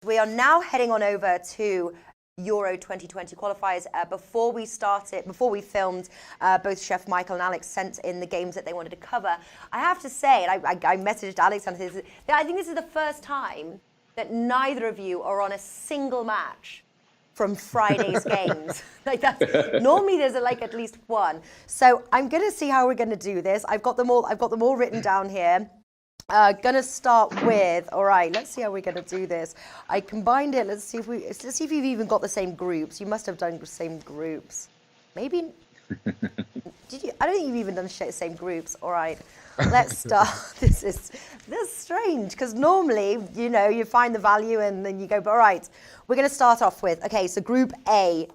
We are now heading on over to Euro 2020 qualifiers. Before we filmed, both Chef Michael and Alex sent in the games that they wanted to cover. I have to say, and I messaged Alex and said, I think this is the first time that neither of you are on a single match from Friday's games. Like that's, normally there's at least one. So I'm going to see how we're going to do this. I've got them all written down here. Gonna start with, all right, let's see how we're gonna do this. I combined it, let's see if you've even got the same groups. You must have done the same groups. Maybe, did you? I don't think you've even done the same groups. All right, let's start. This is strange, because normally, you find the value and then you go, but all right, we're gonna start off with, okay, so Group A,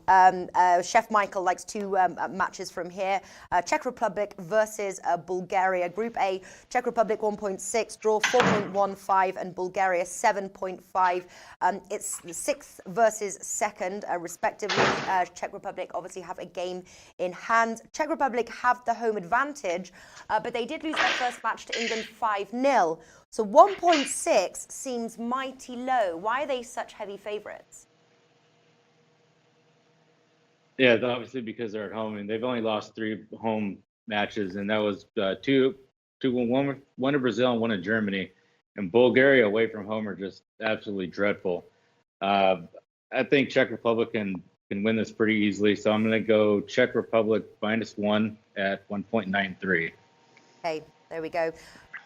Chef Michael likes two matches from here. Czech Republic versus Bulgaria. Group A, Czech Republic 1.6, draw 4.15, and Bulgaria 7.5. It's the 6th versus 2nd, respectively. Czech Republic obviously have a game in hand. Czech Republic have the home advantage, but they did lose their first match to England 5-0. So 1.6 seems mighty low. Why are they such heavy favourites? Yeah, obviously because they're at home, and they've only lost 3 home matches, and that was one to Brazil and one to Germany. And Bulgaria away from home are just absolutely dreadful. I think Czech Republic can win this pretty easily, so I'm going to go Czech Republic -1 at 1.93. Okay, there we go.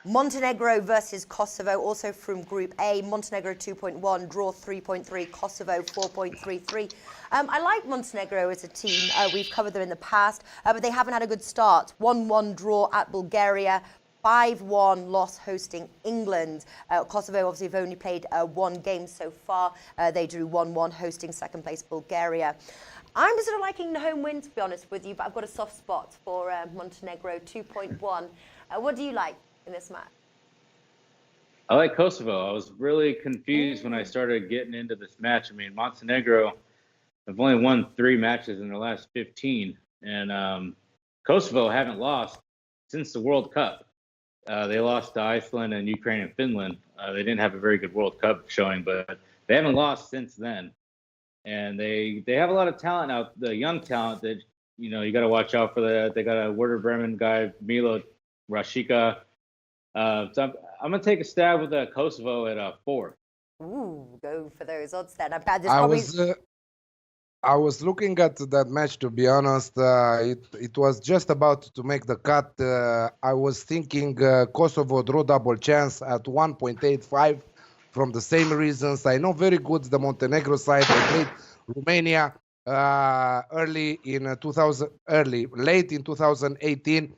Montenegro versus Kosovo, also from Group A. Montenegro 2.1, draw 3.3, Kosovo 4.33. I like Montenegro as a team. We've covered them in the past, but they haven't had a good start. 1-1 draw at Bulgaria, 5-1 loss hosting England. Kosovo obviously have only played one game so far. They drew 1-1 hosting second place Bulgaria. I'm sort of liking the home win, to be honest with you, but I've got a soft spot for Montenegro 2.1. What do you like in this match? I like Kosovo. I was really confused when I started getting into this match. I mean, Montenegro have only won 3 matches in their last 15, and Kosovo haven't lost since the World Cup. They lost to Iceland and Ukraine and Finland. They didn't have a very good World Cup showing, but they haven't lost since then. And they have a lot of talent out, the young talent that, you got to watch out for. They got a Werder Bremen guy, Milo Rashica. So I'm going to take a stab with Kosovo at 4. Ooh, go for those odds then. I was looking at that match, to be honest. It was just about to make the cut. I was thinking Kosovo draw double chance at 1.85 from the same reasons. I know very good the Montenegro side. They played Romania late in 2018.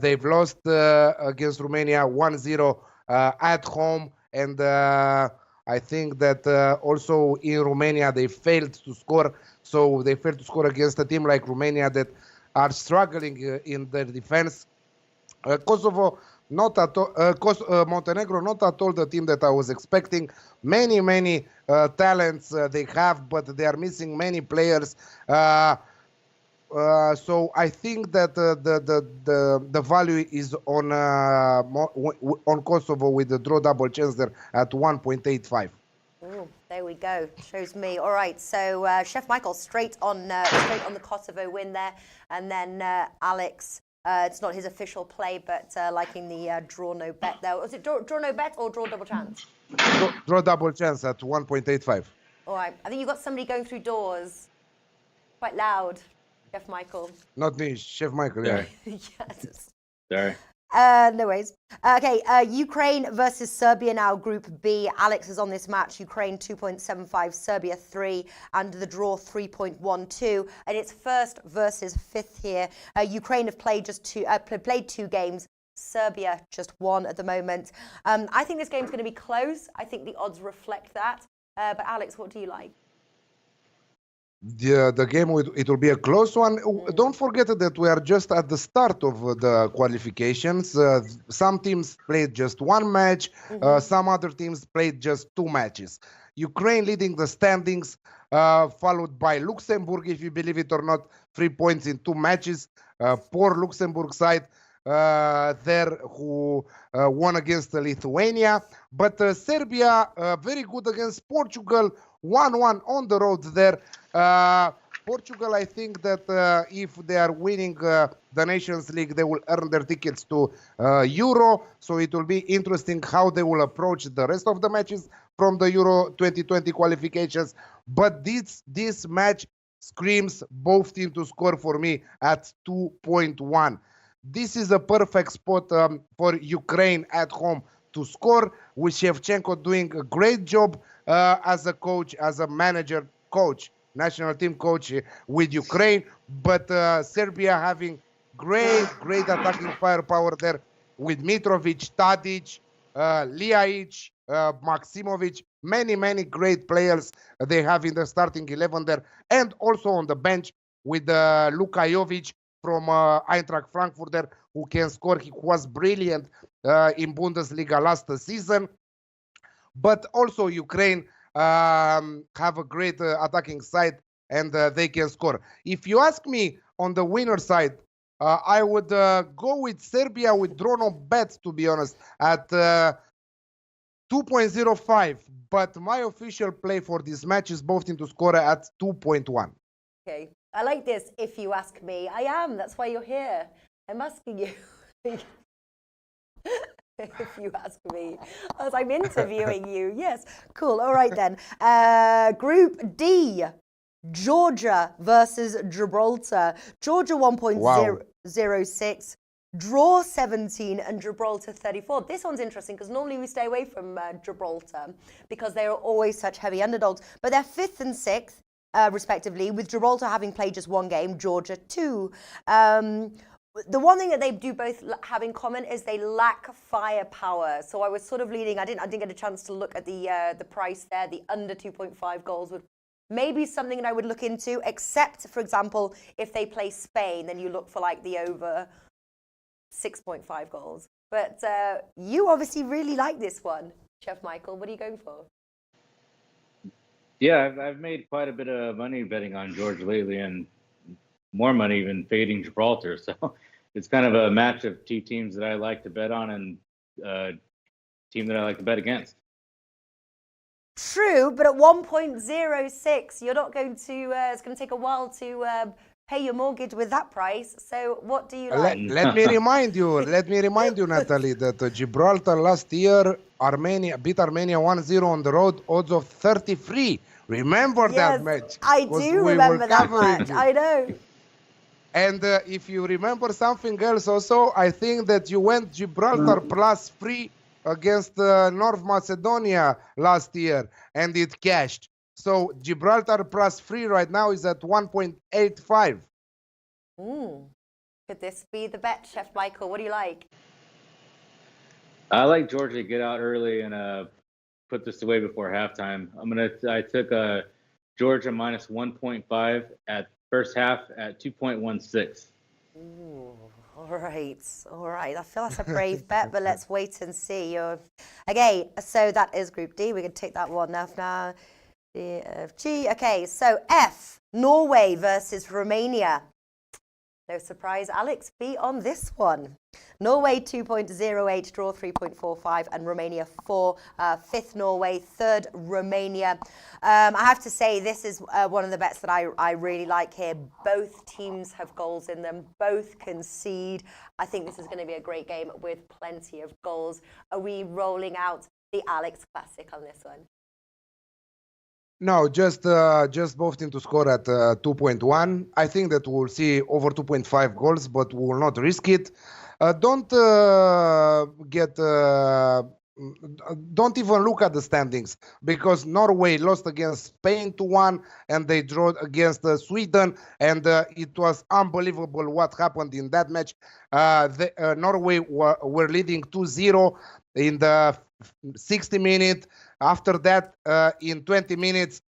They've lost against Romania 1-0 at home, and I think that also in Romania they failed to score. So they failed to score against a team like Romania that are struggling in their defense. Kosovo, not at all. Montenegro, not at all the team that I was expecting. Many talents they have, but they are missing many players. So I think that the value is on Kosovo with the draw double chance there at 1.85. Ooh, there we go. Shows me. All right. So Chef Michael straight on the Kosovo win there, and then Alex. It's not his official play, but liking the draw no bet there. Was it draw no bet or draw double chance? Draw double chance at 1.85. All right. I think you've got somebody going through doors. Quite loud. Chef Michael. Not me, Chef Michael, yeah. Yes. Sorry. No worries. Okay, Ukraine versus Serbia now, Group B. Alex is on this match. Ukraine 2.75, Serbia 3, and the draw 3.12. And it's 1st versus 5th here. Ukraine have played played 2 games. Serbia just 1 at the moment. I think this game's going to be close. I think the odds reflect that. But Alex, what do you like? The game, it will be a close one. Don't forget that we are just at the start of the qualifications. Some teams played just 1 match. Some other teams played just 2 matches. Ukraine leading the standings, followed by Luxembourg, if you believe it or not, 3 points in 2 matches. Poor Luxembourg side. there who won against Lithuania. But Serbia, very good against Portugal, 1-1 on the road there. Portugal, I think that if they are winning the Nations League, they will earn their tickets to Euro. So it will be interesting how they will approach the rest of the matches from the Euro 2020 qualifications. But this match screams both teams to score for me at 2.1. This is a perfect spot for Ukraine at home to score, with Shevchenko doing a great job as a coach, as a manager coach, national team coach with Ukraine. But Serbia having great attacking firepower there with Mitrovic, Tadic, Ljajic, Maksimovic, many great players they have in the starting 11 there, and also on the bench with Luka Jovic from Eintracht Frankfurt there, who can score. He was brilliant in Bundesliga last season. But also Ukraine have a great attacking side, and they can score. If you ask me on the winner side, I would go with Serbia with draw no bets, to be honest, at 2.05. But my official play for this match is both teams to score at 2.1. Okay, I like this. If you ask me, I am. That's why you're here. I'm asking you. If you ask me, as I'm interviewing you. Yes, cool. All right then. Group D, Georgia versus Gibraltar. Georgia 1.06, draw 17, and Gibraltar 34. This one's interesting because normally we stay away from Gibraltar because they are always such heavy underdogs. But they're 5th and 6th, respectively, with Gibraltar having played just one game, Georgia 2. The one thing that they do both have in common is they lack firepower. So I was sort of leaning. I didn't get a chance to look at the price there. The under 2.5 goals would maybe something that I would look into. Except, for example, if they play Spain, then you look for like the over 6.5 goals. But you obviously really like this one, Chef Michael. What are you going for? Yeah, I've made quite a bit of money betting on Georgia lately, and more money even fading Gibraltar. So it's kind of a match of two teams that I like to bet on and a team that I like to bet against. True, but at 1.06, you're not going to, it's going to take a while to pay your mortgage with that price. So what do you like? Let me remind you, Natalie, that Gibraltar last year, beat Armenia 1-0 on the road, odds of 33. Remember that match? I do remember that match. I know. And if you remember something else also, I think that you went Gibraltar +3 against North Macedonia last year, and it cashed. So Gibraltar +3 right now is at 1.85. Could this be the bet, Chef Michael? What do you like? I like Georgia to get out early and put this away before halftime. I took Georgia -1.5 at first half at 2.16. All right. I feel that's a brave bet, but let's wait and see. Okay, so that is Group D. We can take that one off now. D, F, G. Okay, so F, Norway versus Romania. No surprise, Alex beat on this one. Norway 2.08, draw 3.45, and Romania 4. 5th Norway, 3rd Romania. I have to say this is one of the bets that I really like here. Both teams have goals in them. Both concede. I think this is going to be a great game with plenty of goals. Are we rolling out the Alex Classic on this one? No, just both teams to score at 2.1. I think that we'll see over 2.5 goals, but we will not risk it. Don't even look at the standings, because Norway lost against Spain 2-1 and they drew against Sweden, and it was unbelievable what happened in that match. Norway were leading 2-0 in the 60 minutes. After that, in 20 minutes,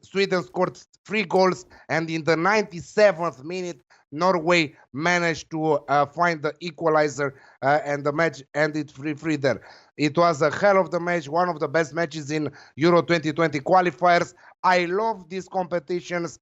Sweden scored 3 goals, and in the 97th minute, Norway managed to find the equalizer, and the match ended 3-3 there. It was a hell of the match, one of the best matches in Euro 2020 qualifiers. I love these competitions.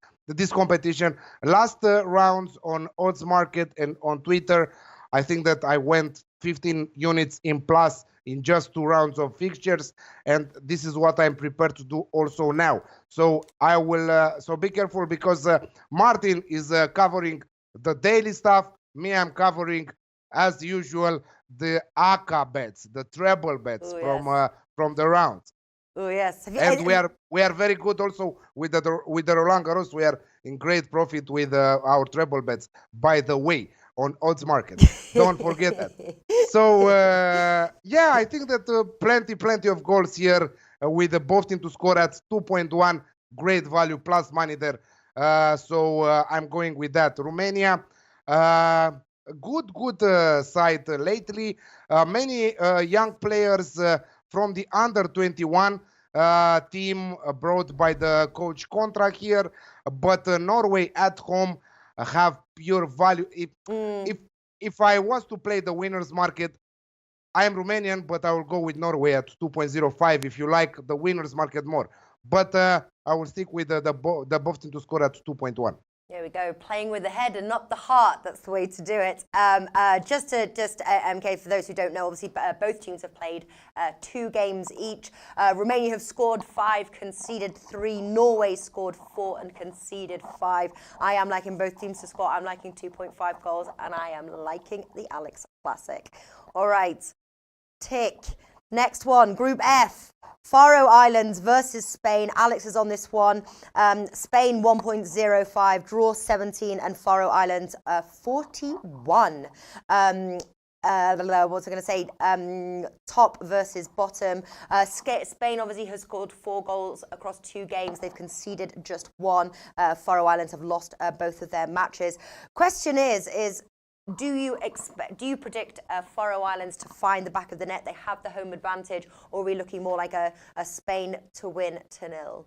Last rounds on odds market and on Twitter, I think that I went 15 units in plus in just 2 rounds of fixtures, and this is what I'm prepared to do also now. So I will. So be careful, because Martin is covering the daily stuff. Me, I'm covering, as usual, the AKA bets, the treble bets. Ooh, yes. From the rounds. Oh yes. And we are very good also with the Roland Garros. We are in great profit with our treble bets, by the way, on odds market. Don't forget that. So yeah, I think that plenty of goals here with both team to score at 2.1. Great value plus money there. So I'm going with that. Romania, good side lately. Many young players from the under 21 team brought by the coach contract here, but Norway at home have pure value. If I was to play the winners market, I am Romanian, but I will go with Norway at 2.05 if you like the winners market more. But I will stick with the both team to score at 2.1. There we go, playing with the head and not the heart. That's the way to do it. MK, for those who don't know, obviously both teams have played 2 games each. Romania have scored 5, conceded 3. Norway scored 4 and conceded 5. I am liking both teams to score. I'm liking 2.5 goals, and I am liking the Alex Classic. All right, tick. Next one, Group F. Faroe Islands versus Spain. Alex is on this one. Spain 1.05, draw 17, and Faroe Islands 41. What was I going to say? Top versus bottom. Spain obviously has scored 4 goals across 2 games. They've conceded just 1. Faroe Islands have lost both of their matches. Question is do you predict Faroe Islands to find the back of the net? They have the home advantage, or are we looking more like a Spain to win 2-0?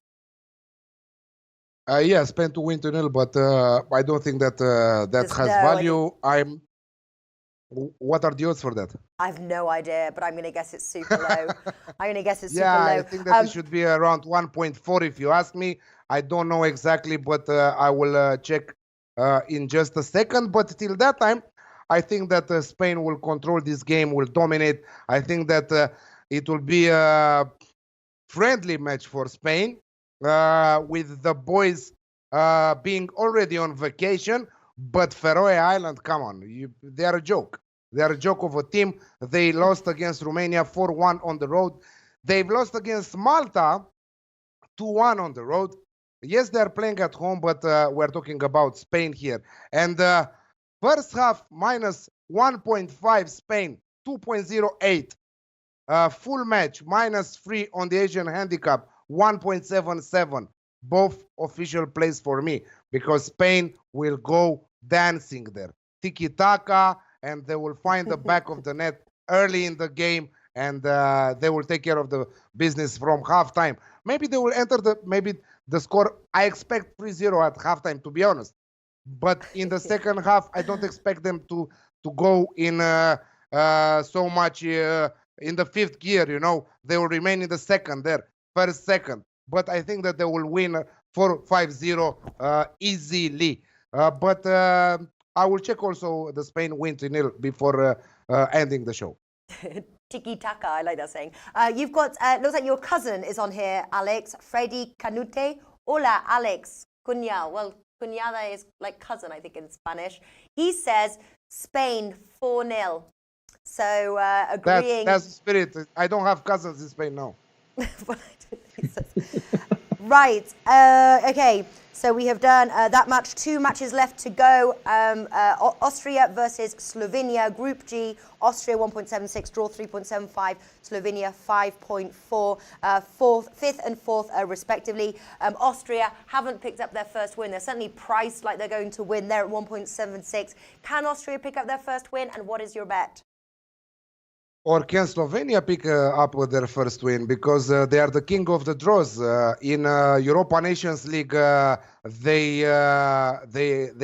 Yeah, Spain to win 2-0, but I don't think that that has value. What are the odds for that? I have no idea, but I'm going to guess it's super low. I'm going to guess it's super low. Yeah, I think that it should be around 1.4 if you ask me. I don't know exactly, but I will check in just a second. But till that time, I think that Spain will control this game, will dominate. I think that it will be a friendly match for Spain, with the boys being already on vacation. But Faroe Island, come on, they are a joke. They are a joke of a team. They lost against Romania 4-1 on the road. They've lost against Malta 2-1 on the road. Yes, they are playing at home, but we're talking about Spain here. And first half minus 1.5 Spain, 2.08. Full match minus 3 on the Asian handicap, 1.77. Both official plays for me, because Spain will go dancing there. Tiki-taka, and they will find the back of the net early in the game, and they will take care of the business from halftime. Maybe they will enter the score. I expect 3-0 at halftime, to be honest. But in the second half, I don't expect them to go in so much in the 5th gear, you know. They will remain in the second there, first, second. But I think that they will win 4-5-0 easily. But I will check also the Spain win 2-0 before ending the show. Tiki-taka, I like that saying. You've got, looks like your cousin is on here, Alex. Freddy Canute. Hola, Alex. Cuñado. Well, cuñada is like cousin, I think, in Spanish. He says Spain 4-0. So agreeing. That's the spirit. I don't have cousins in Spain now. Well, I don't think so. Right. Okay. So we have done that match. 2 matches left to go. Austria versus Slovenia. Group G. Austria 1.76, draw 3.75. Slovenia 5.4. 5th and 4th respectively. Austria haven't picked up their first win. They're certainly priced like they're going to win. They're at 1.76. Can Austria pick up their first win? And what is your bet? Or can Slovenia pick up their first win? Because they are the king of the draws. In Europa Nations League, they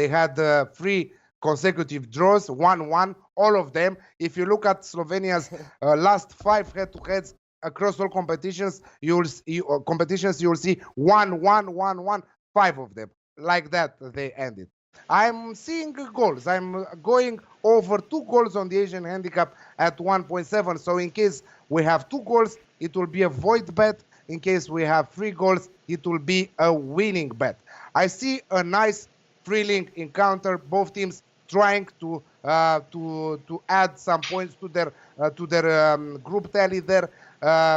had 3 consecutive draws, 1-1, all of them. If you look at Slovenia's last 5 head-to-heads across all competitions, you will see 1-1, 1-1, 5 of them. Like that, they ended. I'm seeing goals. I'm going over 2 goals on the Asian handicap at 1.7. So in case we have 2 goals, it will be a void bet. In case we have 3 goals, it will be a winning bet. I see a nice thrilling encounter. Both teams trying to add some points to their group tally there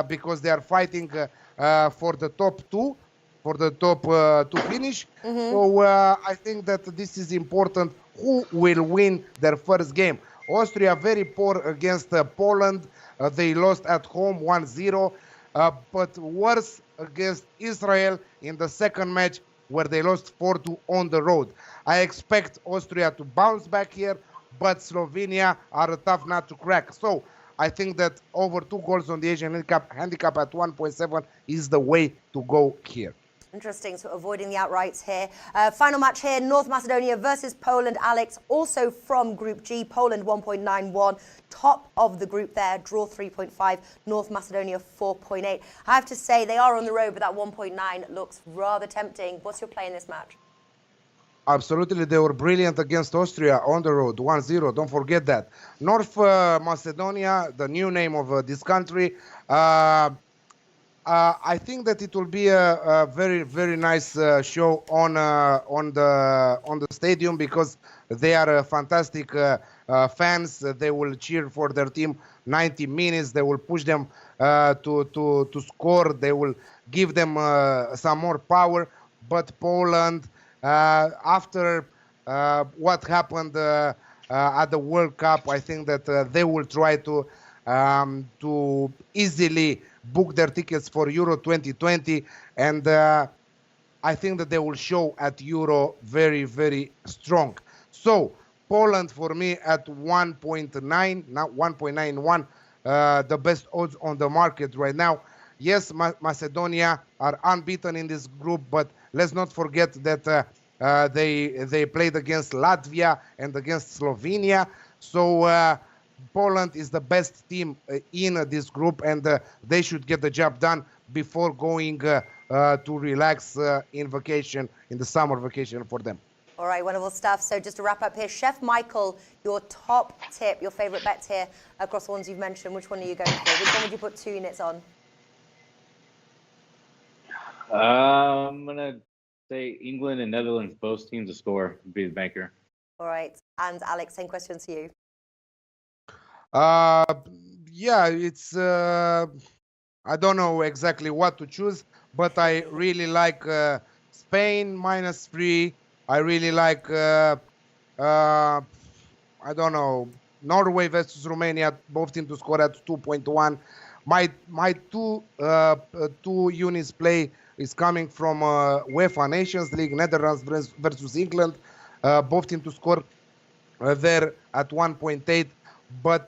because they are fighting for the top two. For the top to finish. So I think that this is important. Who will win their first game? Austria very poor against Poland. They lost at home 1-0, but worse against Israel in the second match where they lost 4-2 on the road. I expect Austria to bounce back here, but Slovenia are a tough nut to crack. So I think that over 2 goals on the Asian handicap at 1.7 is the way to go here. Interesting, so avoiding the outrights here. Final match here, North Macedonia versus Poland. Alex, also from Group G, Poland 1.91, top of the group there, draw 3.5, North Macedonia 4.8. I have to say, they are on the road, but that 1.9 looks rather tempting. What's your play in this match? Absolutely, they were brilliant against Austria on the road, 1-0. Don't forget that. North Macedonia, the new name of this country, I think that it will be a very, very nice show on the stadium because they are fantastic fans. They will cheer for their team 90 minutes. They will push them to score. They will give them some more power. But Poland, after what happened at the World Cup, I think that they will try to easily book their tickets for Euro 2020, and I think that they will show at Euro very, very strong. So Poland for me at 1.9, not 1.91, the best odds on the market right now. Yes, Macedonia are unbeaten in this group, but let's not forget that they played against Latvia and against Slovenia. So Poland is the best team in this group, and they should get the job done before going to relax in vacation, in the summer vacation for them. All right, wonderful stuff. So just to wrap up here, Chef Michael, your top tip, your favourite bets here across the ones you've mentioned, which one are you going for? Which one would you put 2 units on? I'm going to say England and Netherlands, both teams to score, be the banker. All right. And Alex, same question to you. Yeah, it's I don't know exactly what to choose, but I really like Spain -3. I really like I don't know, Norway versus Romania, both teams to score at 2.1. My two units play is coming from UEFA Nations League, Netherlands versus England, both teams to score there at 1.8. But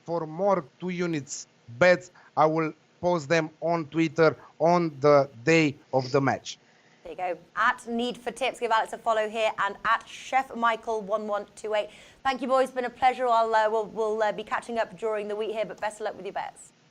for more 2 units bets, I will post them on Twitter on the day of the match. There you go. At Need for Tips, give Alex a follow here, and at Chef Michael 1128. Thank you, boys. It's been a pleasure. We'll be catching up during the week here, but best of luck with your bets.